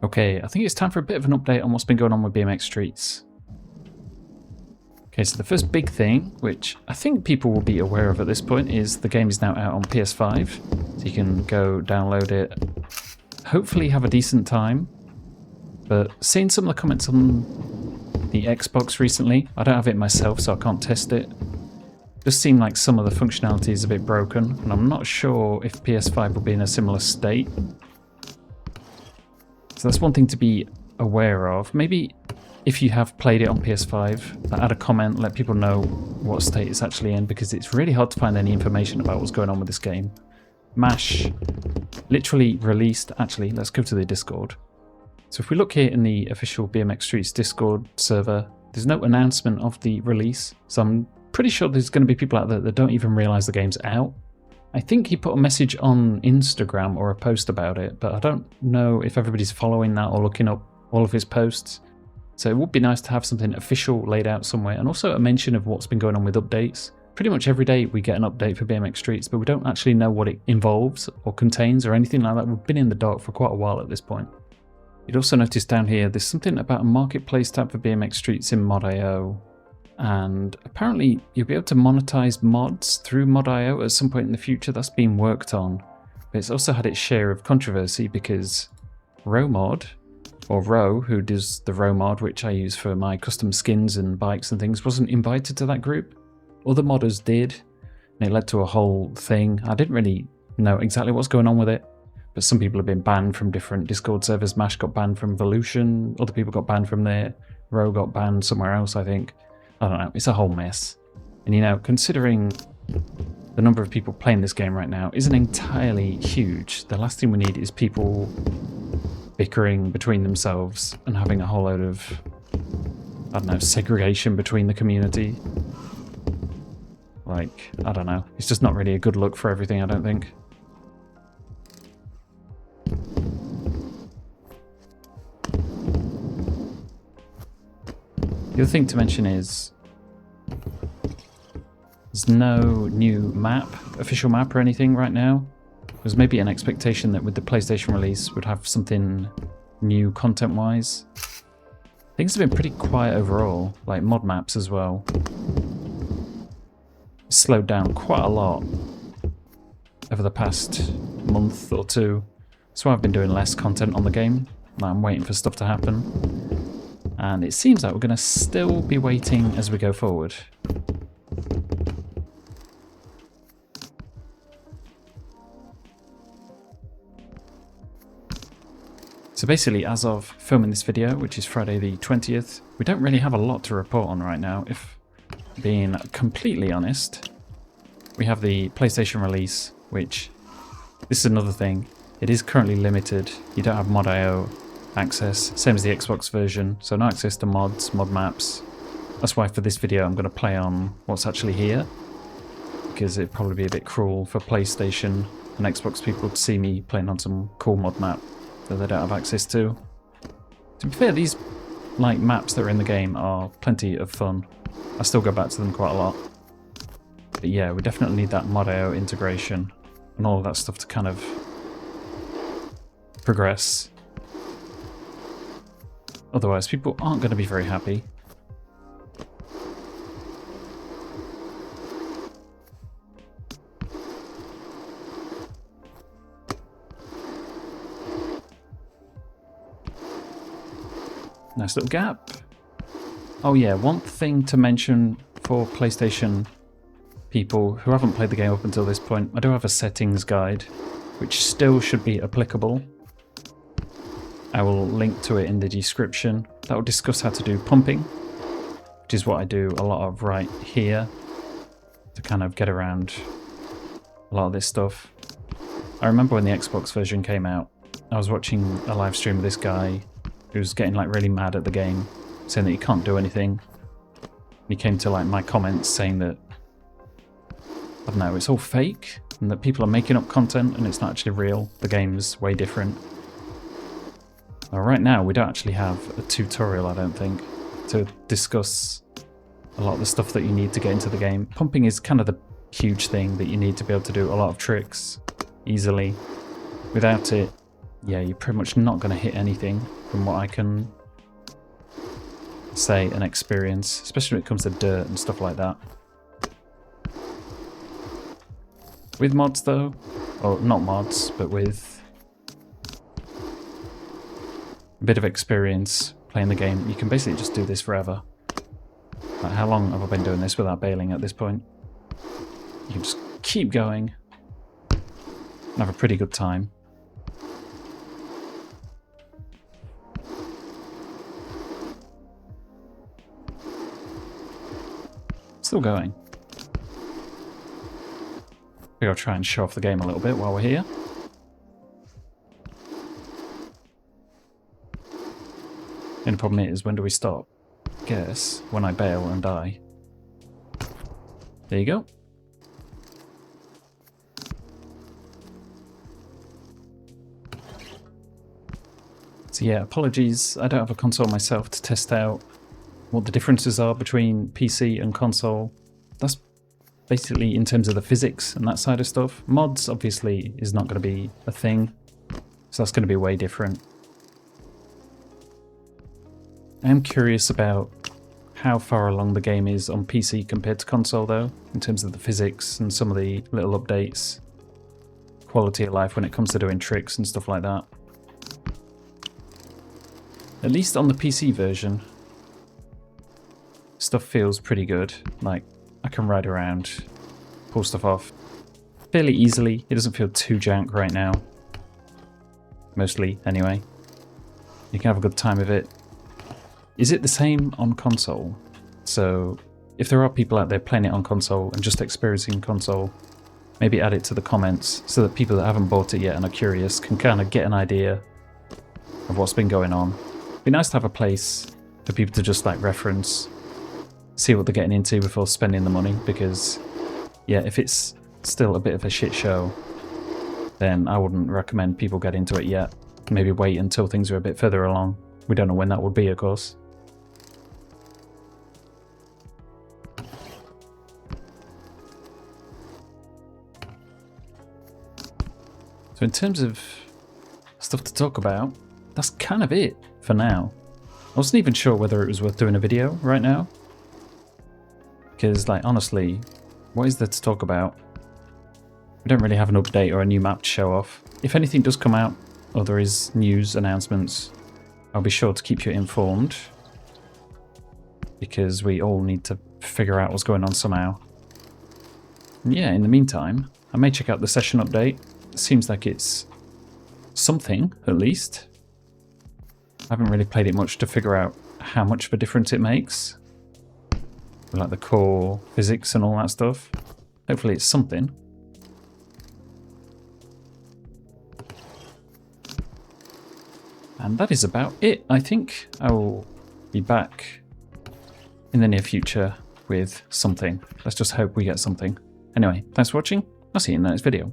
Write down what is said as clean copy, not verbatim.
Okay, I think it's time for a bit of an update on what's been going on with BMX Streets. Okay, so the first big thing, which I think people will be aware of at this point, is the game is now out on PS5. So you can go download it, hopefully have a decent time. But seeing some of the comments on the Xbox recently, I don't have it myself, so I can't test it. It does seem like some of the functionality is a bit broken, and I'm not sure if PS5 will be in a similar state. So that's one thing to be aware of. Maybe if you have played it on PS5, add a comment, let people know what state it's actually in, because it's really hard to find any information about what's going on with this game. MASH literally released, actually, let's go to the Discord. So if we look here in the official BMX Streets Discord server, there's no announcement of the release. So I'm pretty sure there's going to be people out there that don't even realize the game's out. I think he put a message on Instagram or a post about it, but I don't know if everybody's following that or looking up all of his posts. So it would be nice to have something official laid out somewhere, and also a mention of what's been going on with updates. Pretty much every day we get an update for BMX Streets, but we don't actually know what it involves or contains or anything like that. We've been in the dark for quite a while at this point. You'd also notice down here there's something about a marketplace tab for BMX Streets in Mod.io. And apparently you'll be able to monetize mods through Mod.io at some point in the future. That's being worked on. But it's also had its share of controversy because Rowmod, or Row, who does the Row mod, which I use for my custom skins and bikes and things, wasn't invited to that group. Other modders did, and it led to a whole thing. I didn't really know exactly what's going on with it, but some people have been banned from different Discord servers. Mash got banned from Volution, other people got banned from there, Row got banned somewhere else, I think. I don't know, it's a whole mess. And you know, considering the number of people playing this game right now isn't entirely huge, the last thing we need is people bickering between themselves and having a whole load of, I don't know, segregation between the community. Like, I don't know, it's just not really a good look for everything, I don't think. The other thing to mention is there's no new map, official map or anything right now. There's maybe an expectation that with the PlayStation release we'd have something new content-wise. Things have been pretty quiet overall, like mod maps as well. It's slowed down quite a lot over the past month or two. So I've been doing less content on the game. I'm waiting for stuff to happen. And it seems like we're going to still be waiting as we go forward. So basically, as of filming this video, which is Friday the 20th, we don't really have a lot to report on right now, if being completely honest. We have the PlayStation release, which, this is another thing, it is currently limited. You don't have Mod.io access, same as the Xbox version, so no access to mods, mod maps. That's why for this video I'm going to play on what's actually here, because it'd probably be a bit cruel for PlayStation and Xbox people to see me playing on some cool mod map that they don't have access to. To be fair, these like maps that are in the game are plenty of fun. I still go back to them quite a lot. But yeah, we definitely need that Mod.io integration and all of that stuff to kind of progress. Otherwise, people aren't going to be very happy. Nice little gap. Oh yeah, one thing to mention for PlayStation people who haven't played the game up until this point, I do have a settings guide, which still should be applicable. I will link to it in the description. That will discuss how to do pumping, which is what I do a lot of right here to kind of get around a lot of this stuff. I remember when the Xbox version came out, I was watching a live stream of this guy who was getting like really mad at the game, saying that he can't do anything. He came to like my comments saying that, I don't know, it's all fake and that people are making up content and it's not actually real. The game's way different. Well, right now we don't actually have a tutorial, I don't think, to discuss a lot of the stuff that you need to get into the game. Pumping is kind of the huge thing that you need to be able to do a lot of tricks easily. Without it, yeah, you're pretty much not going to hit anything from what I can say and experience, especially when it comes to dirt and stuff like that. With mods though, or not mods, but with a bit of experience playing the game, you can basically just do this forever. Like, how long have I been doing this without bailing at this point? You can just keep going and have a pretty good time. Still going. Maybe I'll try and show off the game a little bit while we're here. The only problem is, when do we stop? Guess when I bail and die. There you go. So yeah, apologies, I don't have a console myself to test out what the differences are between PC and console. That's basically in terms of the physics and that side of stuff. Mods obviously is not going to be a thing, so that's going to be way different. I am curious about how far along the game is on PC compared to console though, in terms of the physics and some of the little updates. Quality of life when it comes to doing tricks and stuff like that. At least on the PC version, stuff feels pretty good. Like, I can ride around, pull stuff off fairly easily. It doesn't feel too jank right now. Mostly, anyway. You can have a good time with it. Is it the same on console? So, if there are people out there playing it on console and just experiencing console, maybe add it to the comments so that people that haven't bought it yet and are curious can kind of get an idea of what's been going on. It'd be nice to have a place for people to just like reference, see what they're getting into before spending the money, because yeah, if it's still a bit of a shit show, then I wouldn't recommend people get into it yet. Maybe wait until things are a bit further along. We don't know when that would be, of course. So in terms of stuff to talk about, that's kind of it for now. I wasn't even sure whether it was worth doing a video right now. Because, like, honestly, what is there to talk about? We don't really have an update or a new map to show off. If anything does come out, or there is news announcements, I'll be sure to keep you informed. Because we all need to figure out what's going on somehow. And yeah, in the meantime, I may check out the session update. It seems like it's something, at least. I haven't really played it much to figure out how much of a difference it makes. Like the core physics and all that stuff. Hopefully it's something. And that is about it, I think. I will be back in the near future with something. Let's just hope we get something. Anyway, thanks for watching. I'll see you in the next video.